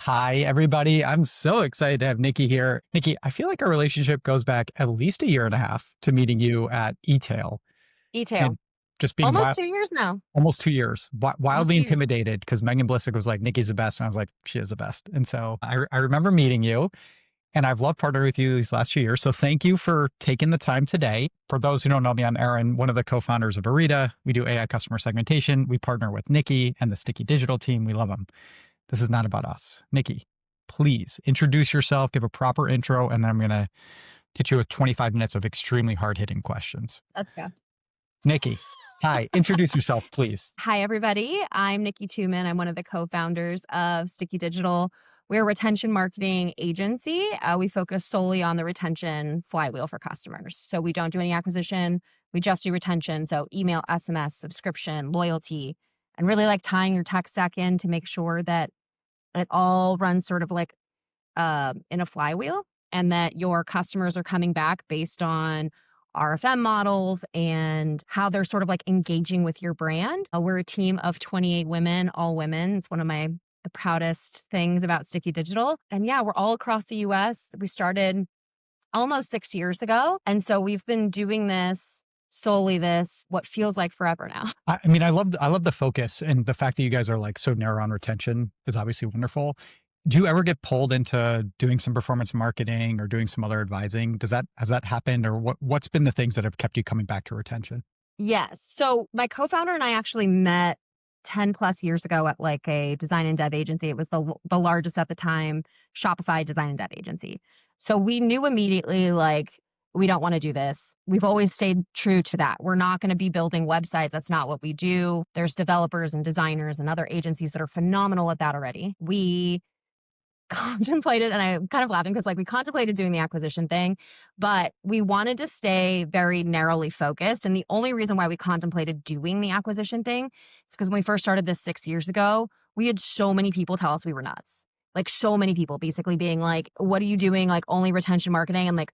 Hi, everybody. I'm so excited to have Nikki here. Nikki, I feel like our relationship goes back at least a year and a half to meeting you at E-Tail E-tail. and just being Almost 2 years now. almost 2 years, Almost wildly 2 years. intimidated because Megan Blissick was like, Nikki's the best. And I was like, she is the best. And so I remember meeting you and I've loved partnering with you these last few years. So thank you for taking the time today. For those who don't know me, I'm Aaron, one of the co-founders of Orita. We do AI customer segmentation. We partner with Nikki and the Sticky Digital team. We love them. This is not about us. Nikki, please introduce yourself, give a proper intro, and then I'm going to hit you with 25 minutes of extremely hard-hitting questions. Let's go. Nikki, hi, introduce yourself, please. Hi, everybody. I'm Nikki Tooman. I'm one of the co-founders of Sticky Digital. We're a retention marketing agency. We focus solely on the retention flywheel for customers. So we don't do any acquisition. We just do retention. So email, SMS, subscription, loyalty, and really like tying your tech stack in to make sure that it all runs sort of like in a flywheel, and that your customers are coming back based on RFM models and how they're sort of like engaging with your brand. We're a team of 28 women, all women. It's one of the proudest things about Sticky Digital. And yeah, we're all across the US. We started almost 6 years ago. And so we've been doing this what feels like forever now. I mean, I love the focus, and the fact that you guys are like so narrow on retention is obviously wonderful. Do you ever get pulled into doing some performance marketing or doing some other advising? Has that happened, or what's been the things that have kept you coming back to retention? Yes. So my co-founder and I actually met 10 plus years ago at like a design and dev agency. It was the largest at the time Shopify design and dev agency. So we knew immediately, like, we don't want to do this. We've always stayed true to that. We're not going to be building websites. That's not what we do. There's developers and designers and other agencies that are phenomenal at that already. We contemplated, and I'm kind of laughing because like we contemplated doing the acquisition thing, but we wanted to stay very narrowly focused. And the only reason why we contemplated doing the acquisition thing is because when we first started this 6 years ago, we had so many people tell us we were nuts. Like so many people basically being like, what are you doing? Like only retention marketing. And like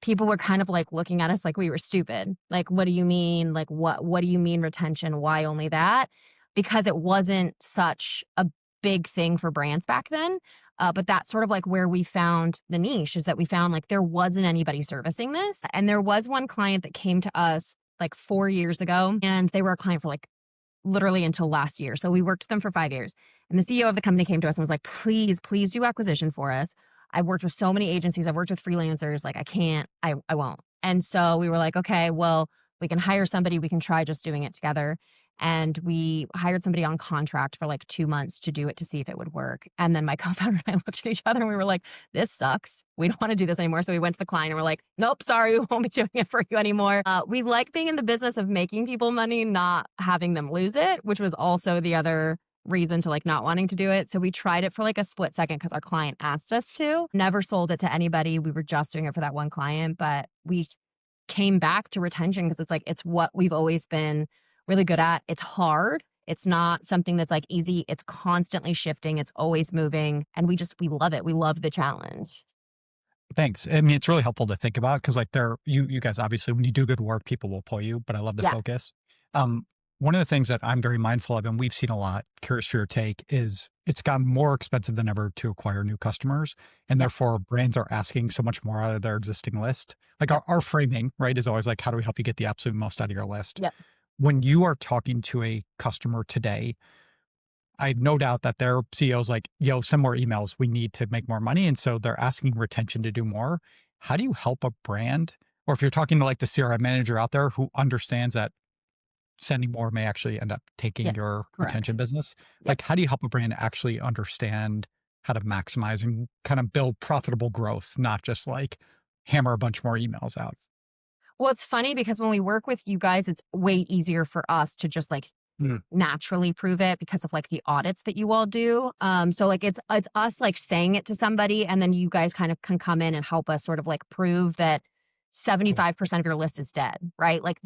people were kind of like looking at us like we were stupid. Like, what do you mean? Like, what do you mean retention? Why only that? Because it wasn't such a big thing for brands back then. But that's sort of like where we found the niche, is that we found like there wasn't anybody servicing this. And there was one client that came to us like 4 years ago, and they were a client for like literally until last year. So we worked with them for 5 years. And the CEO of the company came to us and was like, please do acquisition for us. I've worked with so many agencies. I've worked with freelancers. Like I won't. And so we were like, okay, well, we can hire somebody. We can try just doing it together. And we hired somebody on contract for like 2 months to do it to see if it would work. And then my co-founder and I looked at each other and we were like, this sucks. We don't want to do this anymore. So we went to the client and we're like, nope, sorry, we won't be doing it for you anymore. We like being in the business of making people money, not having them lose it, which was also the other reason to like not wanting to do it. So we tried it for like a split second because our client asked us to. Never sold it to anybody. We were just doing it for that one client, but we came back to retention because it's like, it's what we've always been really good at. It's hard. It's not something that's like easy. It's constantly shifting. It's always moving. And we love it. We love the challenge. Thanks. I mean, it's really helpful to think about because like you guys, obviously when you do good work, people will pull you, but I love the Yeah. focus. One of the things that I'm very mindful of, and we've seen a lot, curious for your take, is it's gotten more expensive than ever to acquire new customers. And Yeah. therefore brands are asking so much more out of their existing list. Like our framing, right, is always like, how do we help you get the absolute most out of your list? Yeah. When you are talking to a customer today, I have no doubt that their CEO's like, yo, send more emails. We need to make more money. And so they're asking retention to do more. How do you help a brand? Or if you're talking to like the CRM manager out there who understands that sending more may actually end up taking Yes. your Correct. retention business, Yep. like how do you help a brand actually understand how to maximize and kind of build profitable growth, not just like hammer a bunch more emails out? Well, it's funny because when we work with you guys, it's way easier for us to just like Mm. naturally prove it because of like the audits that you all do. So like it's us like saying it to somebody, and then you guys kind of can come in and help us sort of like prove that 75% of your list is dead, right? Like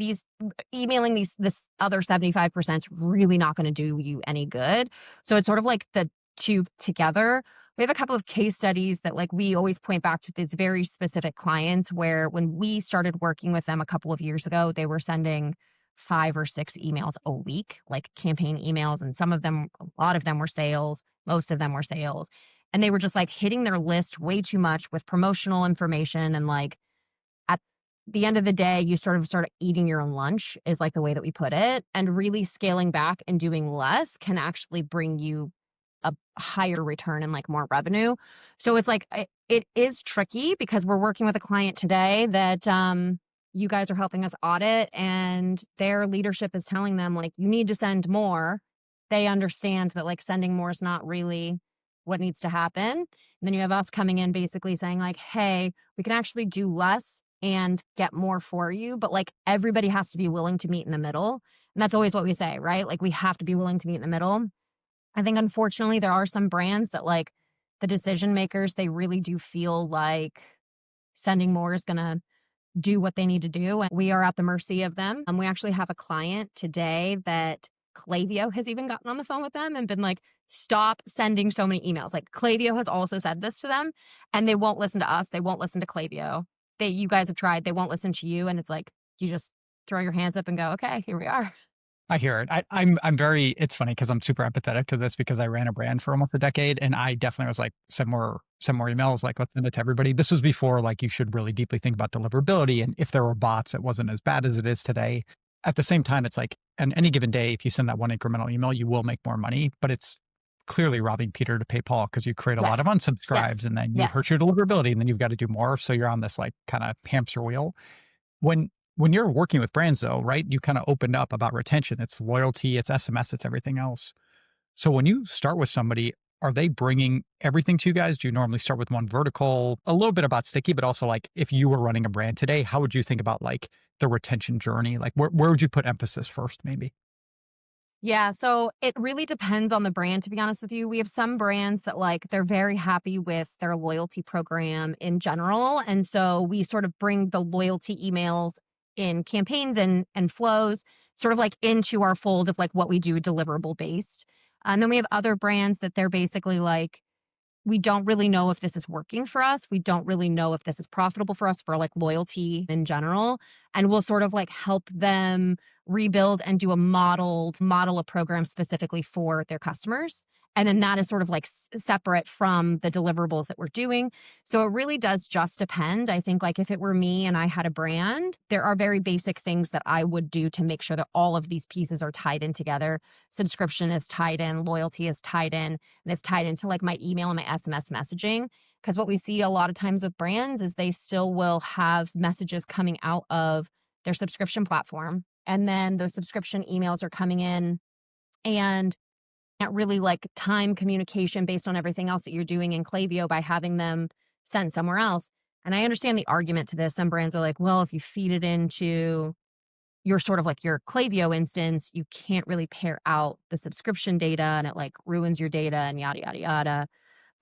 emailing this other 75% is really not going to do you any good. So it's sort of like the two together. We have a couple of case studies that like we always point back to these very specific clients where when we started working with them a couple of years ago, they were sending 5 or 6 emails a week, like campaign emails. And a lot of them were sales. Most of them were sales. and they were just like hitting their list way too much with promotional information. And like at the end of the day, you sort of start eating your own lunch, is like the way that we put it. And really scaling back and doing less can actually bring you a higher return and like more revenue. So it's like, it is tricky because we're working with a client today that you guys are helping us audit, and their leadership is telling them like, you need to send more. They understand that like sending more is not really what needs to happen. And then you have us coming in basically saying like, hey, we can actually do less and get more for you, but like everybody has to be willing to meet in the middle. And that's always what we say, right? Like we have to be willing to meet in the middle. I think unfortunately there are some brands that like the decision makers, they really do feel like sending more is going to do what they need to do. And we are at the mercy of them. We actually have a client today that Klaviyo has even gotten on the phone with them and been like, stop sending so many emails. Like Klaviyo has also said this to them, and they won't listen to us. They won't listen to Klaviyo. You guys have tried. They won't listen to you. And it's like, you just throw your hands up and go, okay, here we are. I hear it. I'm very, it's funny because I'm super empathetic to this because I ran a brand for almost a decade, and I definitely was like, send more emails, like let's send it to everybody. This was before like you should really deeply think about deliverability. And if there were bots, it wasn't as bad as it is today. At the same time, it's like on any given day, if you send that one incremental email, you will make more money, but it's clearly robbing Peter to pay Paul because you create a lot of unsubscribes and then you hurt your deliverability, and then you've got to do more. So you're on this like kind of hamster wheel. When you're working with brands though, right, you kind of opened up about retention. It's loyalty, it's SMS, it's everything else. So when you start with somebody, are they bringing everything to you guys? Do you normally start with one vertical? A little bit about sticky, but also like if you were running a brand today, how would you think about like the retention journey? Like where would you put emphasis first maybe? Yeah, so it really depends on the brand, to be honest with you. We have some brands that like they're very happy with their loyalty program in general. And so we sort of bring the loyalty emails in campaigns and flows sort of like into our fold of like what we do deliverable based. And then we have other brands that they're basically like, we don't really know if this is working for us. We don't really know if this is profitable for us for like loyalty in general. And we'll sort of like help them rebuild and do a model a program specifically for their customers. And then that is sort of like separate from the deliverables that we're doing. So it really does just depend. I think like if it were me and I had a brand, there are very basic things that I would do to make sure that all of these pieces are tied in together. Subscription is tied in, loyalty is tied in, and it's tied into like my email and my SMS messaging. Because what we see a lot of times with brands is they still will have messages coming out of their subscription platform. And then those subscription emails are coming in and can't really like time communication based on everything else that you're doing in Klaviyo by having them sent somewhere else. And I understand the argument to this. Some brands are like, well, if you feed it into your sort of like your Klaviyo instance, you can't really pair out the subscription data and it like ruins your data and yada, yada, yada.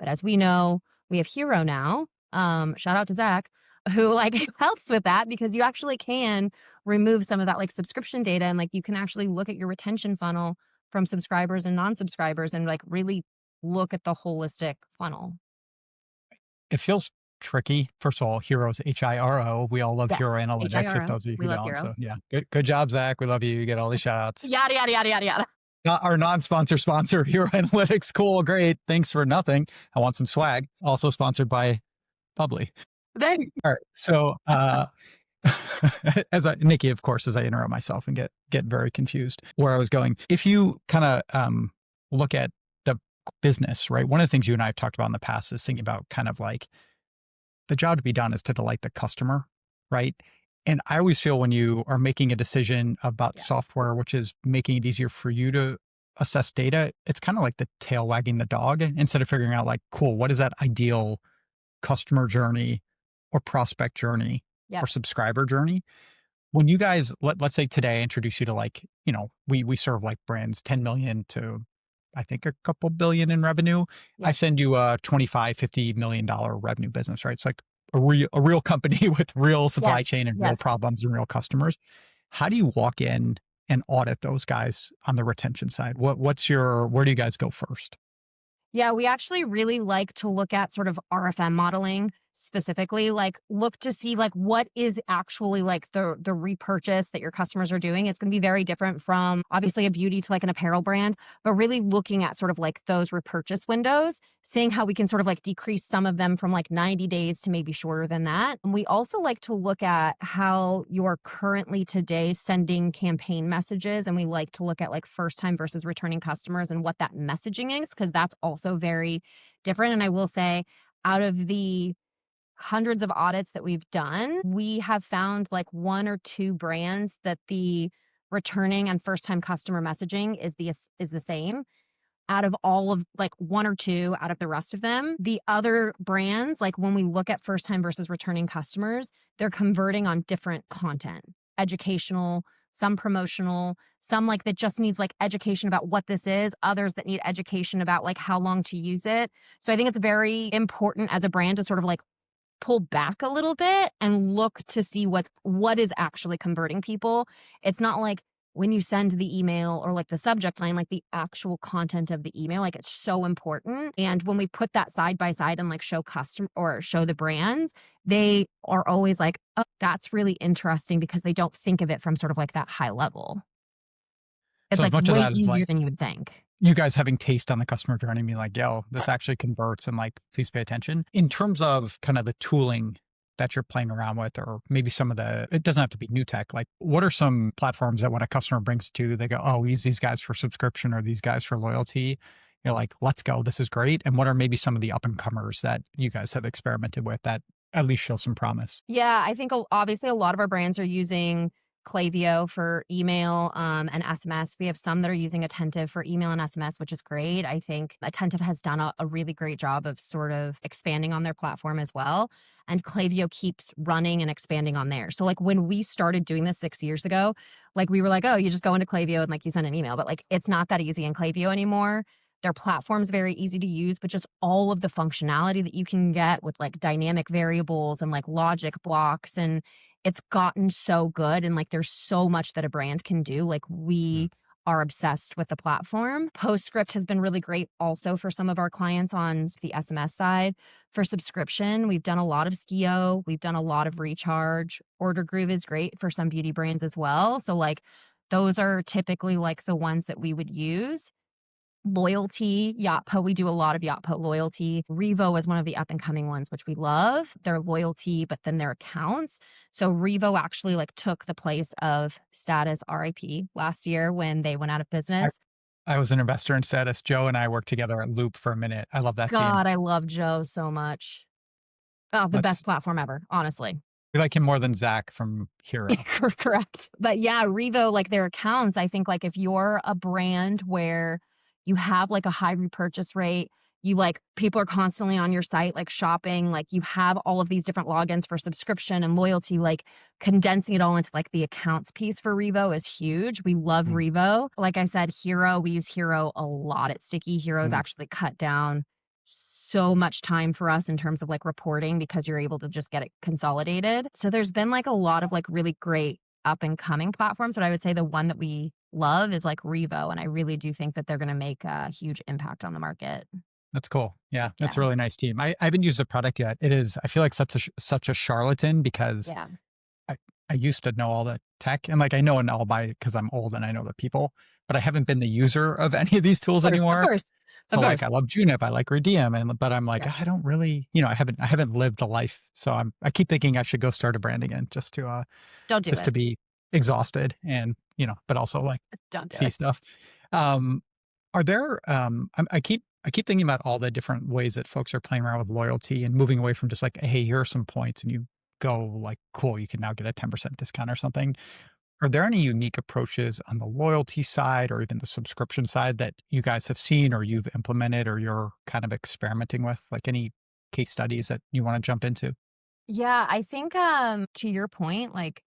But as we know, we have Hero now. Shout out to Zach, who like helps with that because you actually can remove some of that like subscription data and like you can actually look at your retention funnel from subscribers and non-subscribers and like really look at the holistic funnel. It feels tricky. First of all, Hero's HIRO. We all love Hero Analytics. H-I-R-O. If those of you We who love don't. Hero. So yeah, good job, Zach. We love you. You get all these shout outs. Yada, yada, yada, yada, yada. Not our non-sponsor sponsor, Hero Analytics. Cool, great. Thanks for nothing. I want some swag. Also sponsored by Bubbly. All right. So Nikki, of course, as I interrupt myself and get very confused where I was going. If you kind of look at the business, right? One of the things you and I have talked about in the past is thinking about kind of like the job to be done is to delight the customer, right? And I always feel when you are making a decision about software, which is making it easier for you to assess data, it's kind of like the tail wagging the dog instead of figuring out like, cool, what is that ideal customer journey or prospect journey or subscriber journey? When you guys, let's say today, I introduce you to like, you know, we serve like brands 10 million to I think a couple billion in revenue. I send you a $25-50 million revenue business, right? It's like a real company with real supply chain and real problems and real customers. How do you walk in and audit those guys on the retention side? Where do you guys go first? Yeah, we actually really like to look at sort of RFM modeling. specifically, like look to see like what is actually like the repurchase that your customers are doing. It's going to be very different from obviously a beauty to like an apparel brand, but really looking at sort of like those repurchase windows, seeing how we can sort of like decrease some of them from like 90 days to maybe shorter than that. And we also like to look at how you're currently today sending campaign messages. And we like to look at like first time versus returning customers and what that messaging is, because that's also very different. And I will say, out of the hundreds of audits that we've done, we have found like one or two brands that the returning and first time customer messaging is the same. Out of all of like one or two out of the rest of them, the other brands, like when we look at first time versus returning customers, they're converting on different content, educational, some promotional, some like that just needs like education about what this is, others that need education about like how long to use it. So I think it's very important as a brand to sort of like pull back a little bit and look to see what is actually converting people. It's not like when you send the email or like the subject line, like the actual content of the email, like it's so important. And when we put that side by side and like show customer or show the brands, they are always like, oh, that's really interesting, because they don't think of it from sort of like that high level. It's So as like much of way that is easier like than you would think. you guys having taste on the customer journey, being like, yo, this actually converts and like, please pay attention. In terms of kind of the tooling that you're playing around with, or maybe some of it doesn't have to be new tech. Like, what are some platforms that when a customer brings it to you, they go, oh, we use these guys for subscription or these guys for loyalty. You're like, let's go. This is great. And what are maybe some of the up and comers that you guys have experimented with that at least show some promise? Yeah, I think obviously a lot of our brands are using Klaviyo for email and SMS. We have some that are using Attentive for email and SMS, which is great. I think Attentive has done a really great job of sort of expanding on their platform as well. And Klaviyo keeps running and expanding on there. So like when we started doing this 6 years ago, like we were like, oh, you just go into Klaviyo and like you send an email, but like it's not that easy in Klaviyo anymore. Their platform's very easy to use, but just all of the functionality that you can get with like dynamic variables and like logic blocks, and it's gotten so good. And like there's so much that a brand can do. Like we are obsessed with the platform. Postscript has been really great also for some of our clients on the SMS side. For subscription, we've done a lot of Skio. We've done a lot of Recharge. Order Groove is great for some beauty brands as well. So like those are typically like the ones that we would use. Loyalty, Yotpo, we do a lot of Yotpo loyalty. Revo is one of the up and coming ones, which we love. Their loyalty, but then their accounts. So Revo actually like took the place of Status RIP last year when they went out of business. I was an investor in Status. Joe and I worked together at Loop for a minute. I love that team. God, I love Joe so much. Oh, the best platform ever, honestly. We like him more than Zach from Hero. Correct. But yeah, Revo, like their accounts, I think like if you're a brand where you have like a high repurchase rate, you like people are constantly on your site, like shopping, like you have all of these different logins for subscription and loyalty, like condensing it all into like the accounts piece for Revo is huge. We love Revo. Like I said, Hero, we use Hero a lot at Sticky. Hero's actually cut down so much time for us in terms of like reporting because you're able to just get it consolidated. So there's been like a lot of like really great up and coming platforms, but I would say the one that we love is like Revo. And I really do think that they're going to make a huge impact on the market. That's cool. Yeah, that's a really nice team. I haven't used the product yet. It is, I feel like such a charlatan because I used to know all the tech and like I know and I'll buy it because I'm old and I know the people, but I haven't been the user of any of these tools anymore. Of course. So like I love Junip, I like Redeem, but I'm like I don't really, I haven't lived the life. So I keep thinking I should go start a brand again just to to be exhausted and but also like see stuff. Are there I keep thinking about all the different ways that folks are playing around with loyalty and moving away from just like, hey, here are some points and you go like, cool, you can now get a 10% discount or something. Are there any unique approaches on the loyalty side or even the subscription side that you guys have seen or you've implemented or you're kind of experimenting with? Like any case studies that you want to jump into? Yeah, I think to your point, like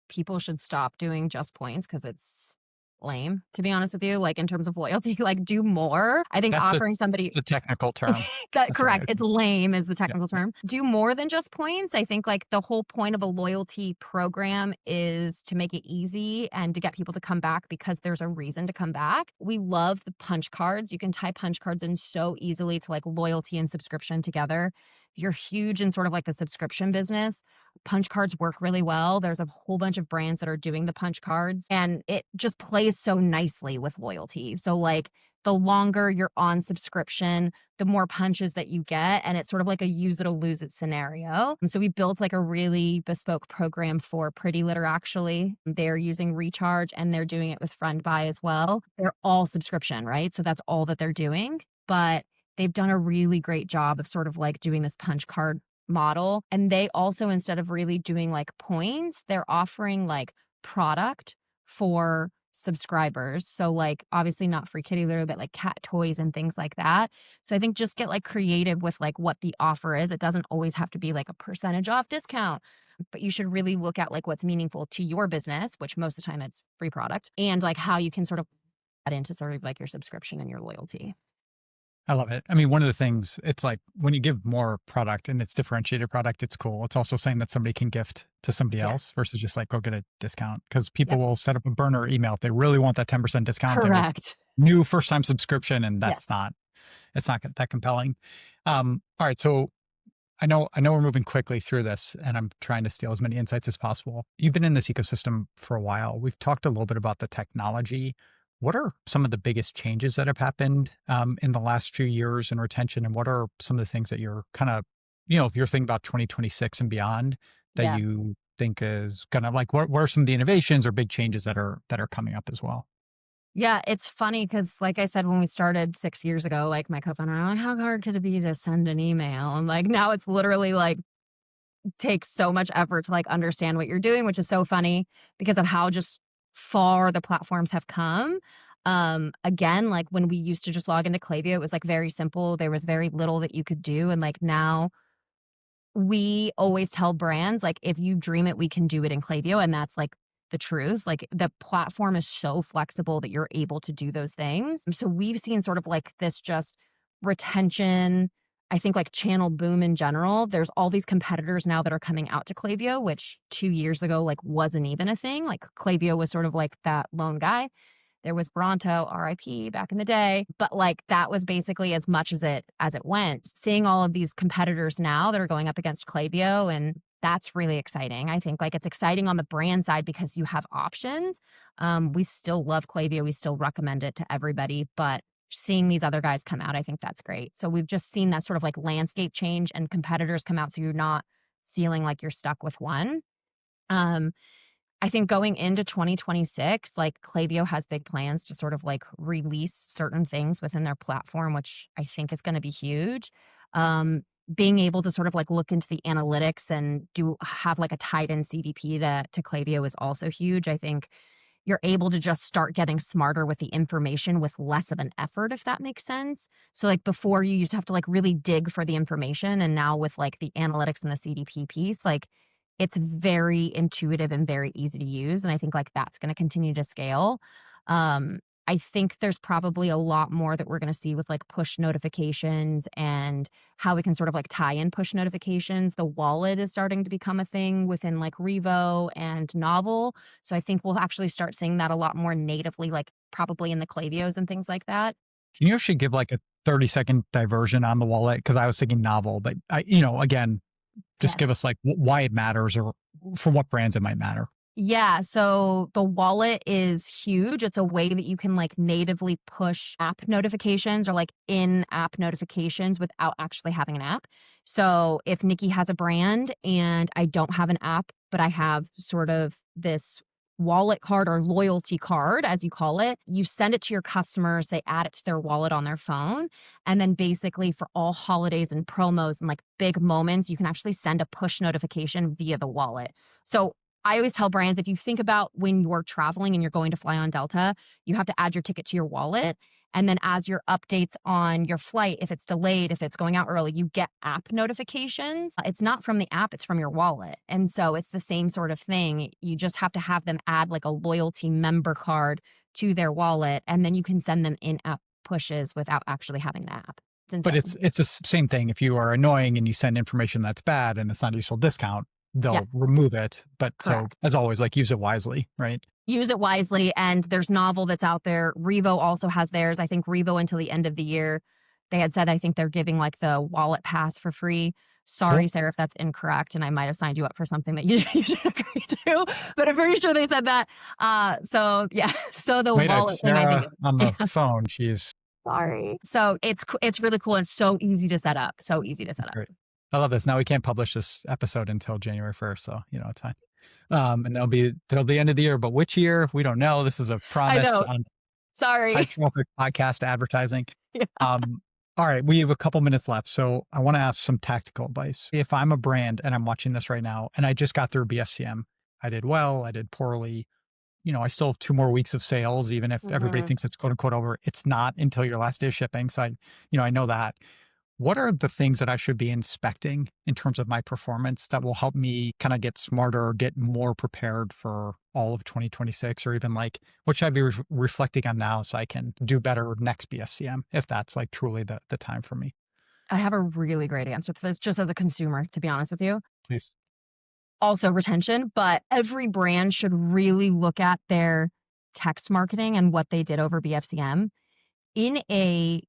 people should stop doing just points because it's lame, to be honest with you, like in terms of loyalty, like do more. I think offering somebody the technical term. Correct. It's lame is the technical term. Do more than just points. I think like the whole point of a loyalty program is to make it easy and to get people to come back because there's a reason to come back. We love the punch cards. You can tie punch cards in so easily to like loyalty and subscription together. If you're huge in sort of like the subscription business, punch cards work really well. There's a whole bunch of brands that are doing the punch cards, and it just plays so nicely with loyalty. So like the longer you're on subscription, the more punches that you get. And it's sort of like a use it or lose it scenario. And so we built like a really bespoke program for Pretty Litter, actually. They're using Recharge and they're doing it with Friend Buy as well. They're all subscription, right? So that's all that they're doing. But they've done a really great job of sort of like doing this punch card model. And they also, instead of really doing like points, they're offering like product for subscribers. So like obviously not free kitty litter, but like cat toys and things like that. So I think just get like creative with like what the offer is. It doesn't always have to be like a percentage off discount, but you should really look at like what's meaningful to your business, which most of the time it's free product, and like how you can sort of add into sort of like your subscription and your loyalty. I love it. I mean, one of the things, it's like when you give more product and it's differentiated product, it's cool. It's also saying that somebody can gift to somebody else versus just like go get a discount, because people will set up a burner email if they really want that 10% discount. Correct. New first time subscription, and that's Yes. it's not that compelling. All right. So I know we're moving quickly through this and I'm trying to steal as many insights as possible. You've been in this ecosystem for a while. We've talked a little bit about the technology. What are some of the biggest changes that have happened in the last few years in retention? And what are some of the things that you're kind of, if you're thinking about 2026 and beyond, that Yeah. you think is going to like, what are some of the innovations or big changes that are coming up as well? Yeah, it's funny because, like I said, when we started 6 years ago, like my co-founder and I, like, how hard could it be to send an email? And like now it's literally like takes so much effort to like understand what you're doing, which is so funny because of how just far the platforms have come. Again, like when we used to just log into Klaviyo, it was like very simple. There was very little that you could do. And like now we always tell brands, like, if you dream it, we can do it in Klaviyo. And that's like the truth. Like the platform is so flexible that you're able to do those things. So we've seen sort of like this just retention, I think like channel boom in general. There's all these competitors now that are coming out to Klaviyo, which 2 years ago, like wasn't even a thing. Like Klaviyo was sort of like that lone guy. There was Bronto, RIP, back in the day, but like that was basically as much as it went. Seeing all of these competitors now that are going up against Klaviyo, and that's really exciting. I think like it's exciting on the brand side because you have options. We still love Klaviyo. We still recommend it to everybody, but seeing these other guys come out, I think that's great. So we've just seen that sort of like landscape change and competitors come out, so you're not feeling like you're stuck with one. I think going into 2026, like Klaviyo has big plans to sort of like release certain things within their platform, which I think is going to be huge. Being able to sort of like look into the analytics and have like a tied in CDP to Klaviyo is also huge. I think you're able to just start getting smarter with the information with less of an effort, if that makes sense. So like before you used to have to like really dig for the information. And now with like the analytics and the CDP piece, like it's very intuitive and very easy to use. And I think like that's going to continue to scale. I think there's probably a lot more that we're going to see with like push notifications and how we can sort of like tie in push notifications. The wallet is starting to become a thing within like Revo and Novel. So I think we'll actually start seeing that a lot more natively, like probably in the Klaviyos and things like that. Can you actually give like a 30-second diversion on the wallet? Because I was thinking Novel, but again, just give us like why it matters or for what brands it might matter. Yeah, so the wallet is huge. It's a way that you can like natively push app notifications or like in-app notifications without actually having an app. So if Nikki has a brand and I don't have an app, but I have sort of this wallet card or loyalty card, as you call it, you send it to your customers, they add it to their wallet on their phone. And then basically for all holidays and promos and like big moments, you can actually send a push notification via the wallet. So I always tell brands, if you think about when you're traveling and you're going to fly on Delta, you have to add your ticket to your wallet. And then as your updates on your flight, if it's delayed, if it's going out early, you get app notifications. It's not from the app, it's from your wallet. And so it's the same sort of thing. You just have to have them add like a loyalty member card to their wallet, and then you can send them in-app pushes without actually having an app. But it's the same thing. If you are annoying and you send information that's bad and it's not a useful discount, they'll remove it. But Correct. So as always, like use it wisely, right? Use it wisely. And there's Novel that's out there. Revo also has theirs. I think Revo until the end of the year They had said, I think they're giving like the wallet pass for free. Sorry, Cool. Sarah, if that's incorrect. And I might have signed you up for something that you, you didn't agree to, but I'm pretty sure they said that. So yeah. So the Wait, wallet thing, I think, Sarah on the phone. She's sorry. So it's really cool and so easy to set up. So easy to set up. great. I love this. Now we can't publish this episode until January 1st. So, it's fine. And that'll be till the end of the year, but which year? We don't know. This is a I promise know. on Sorry. high traffic podcast advertising. Yeah. All right, we have a couple minutes left. So I want to ask some tactical advice. If I'm a brand and I'm watching this right now and I just got through BFCM, I did well, I did poorly. I still have 2 more weeks of sales, even if everybody thinks it's quote unquote over. It's not until your last day of shipping. So I know that. What are the things that I should be inspecting in terms of my performance that will help me kind of get smarter or get more prepared for all of 2026? Or even like, what should I be reflecting on now so I can do better next BFCM, if that's like truly the time for me? I have a really great answer for this, just as a consumer, to be honest with you. Please. Also retention, but every brand should really look at their text marketing and what they did over BFCM. In a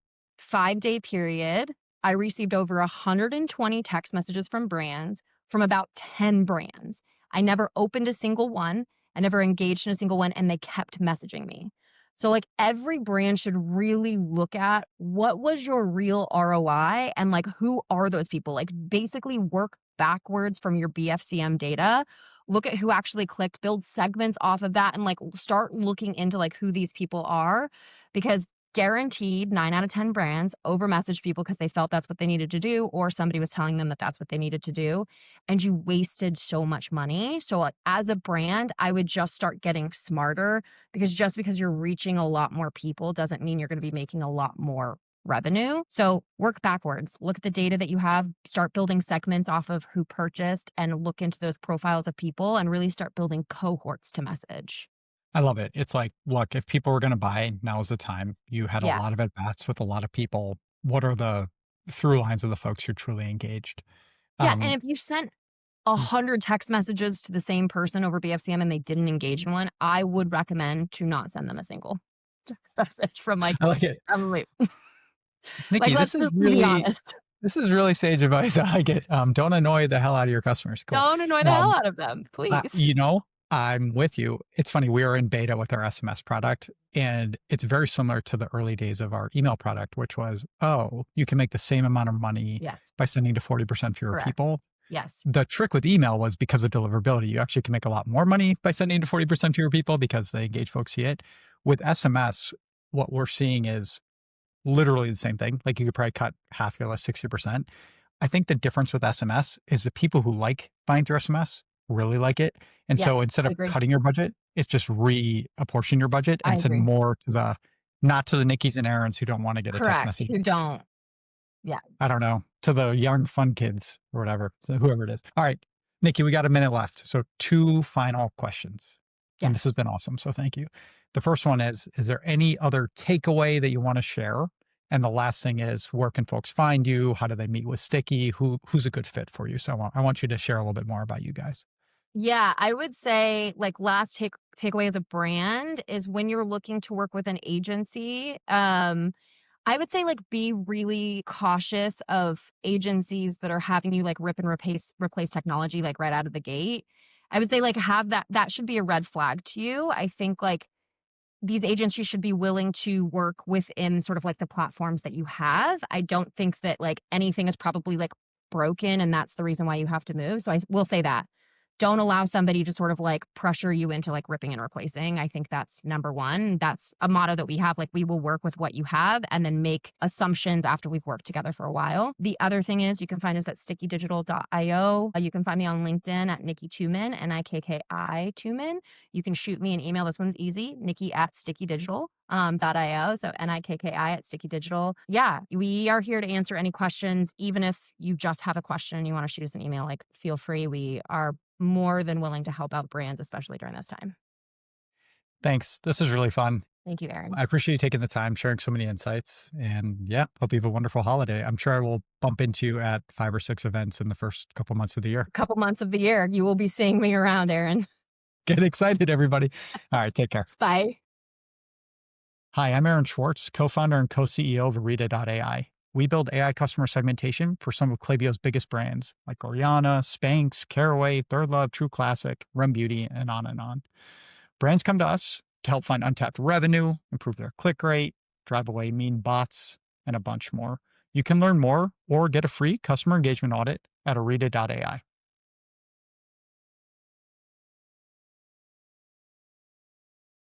5-day period, I received over 120 text messages from brands, from about 10 brands. I never opened a single one. I never engaged in a single one, and they kept messaging me. So like every brand should really look at what was your real ROI and like who are those people? Like basically work backwards from your BFCM data. Look at who actually clicked, build segments off of that, and like start looking into like who these people are, because guaranteed 9 out of 10 brands over messaged people because they felt that's what they needed to do, or somebody was telling them that that's what they needed to do. And you wasted so much money. So like, as a brand, I would just start getting smarter, because just because you're reaching a lot more people doesn't mean you're going to be making a lot more revenue. So work backwards, look at the data that you have, start building segments off of who purchased, and look into those profiles of people and really start building cohorts to message. I love it. It's like, look, if people were going to buy, now is the time. You had a Yeah. lot of at-bats with a lot of people. What are the through lines of the folks who are truly engaged? Yeah. And if you sent 100 text messages to the same person over BFCM and they didn't engage in one, I would recommend to not send them a single text message from like, I like it. probably. Nikki, Like, let's just be honest. this is really sage advice. I like it. Don't annoy the hell out of your customers. Cool. Don't annoy the hell out of them, please. I'm with you. It's funny. We are in beta with our SMS product, and it's very similar to the early days of our email product, which was, you can make the same amount of money Yes. by sending to 40% fewer Correct. people. Yes. The trick with email was because of deliverability. You actually can make a lot more money by sending to 40% fewer people because they engage folks see it. With SMS, what we're seeing is literally the same thing. Like you could probably cut half your list, 60%. I think the difference with SMS is the people who like buying through SMS really like it. And Yes, so instead I of agree. cutting your budget, it's just reapportion your budget I and send agree. more to not to the Nickies and Aarons who don't want to get a text Correct. message. Who don't. I don't know, to the young fun kids or whatever. So whoever it is. All right, Nikki, we got a minute left. So 2 final questions. And this Yes. has been awesome. So thank you. The first one is there any other takeaway that you want to share? And the last thing is, where can folks find you? How do they meet with Sticky? Who's a good fit for you? So I want you to share a little bit more about you guys. Yeah, I would say like last takeaway as a brand is when you're looking to work with an agency, I would say like be really cautious of agencies that are having you like rip and replace technology like right out of the gate. I would say like have that should be a red flag to you. I think like these agencies should be willing to work within sort of like the platforms that you have. I don't think that like anything is probably like broken and that's the reason why you have to move. So I will say that. Don't allow somebody to sort of like pressure you into like ripping and replacing. I think that's number one. That's a motto that we have. Like we will work with what you have and then make assumptions after we've worked together for a while. The other thing is you can find us at stickydigital.io. You can find me on LinkedIn at Nikki Tooman, Nikki Tooman. You can shoot me an email. This one's easy, Nikki at stickydigital.io. So Nikki at Sticky Digital. Yeah, we are here to answer any questions. Even if you just have a question and you want to shoot us an email, like feel free. We are more than willing to help out brands, especially during this time. Thanks. This is really fun. Thank you, Aaron. I appreciate you taking the time, sharing so many insights. And yeah, hope you have a wonderful holiday. I'm sure I will bump into you at 5 or 6 events in the first couple months of the year. Couple months of the year, you will be seeing me around, Aaron. Get excited, everybody. All right, take care. Bye. Hi, I'm Aaron Schwartz, co-founder and co-CEO of Orita.ai. We build AI customer segmentation for some of Klaviyo's biggest brands like Oriana, Spanx, Caraway, Third Love, True Classic, Rem Beauty, and on and on. Brands come to us to help find untapped revenue, improve their click rate, drive away mean bots, and a bunch more. You can learn more or get a free customer engagement audit at Orita.ai.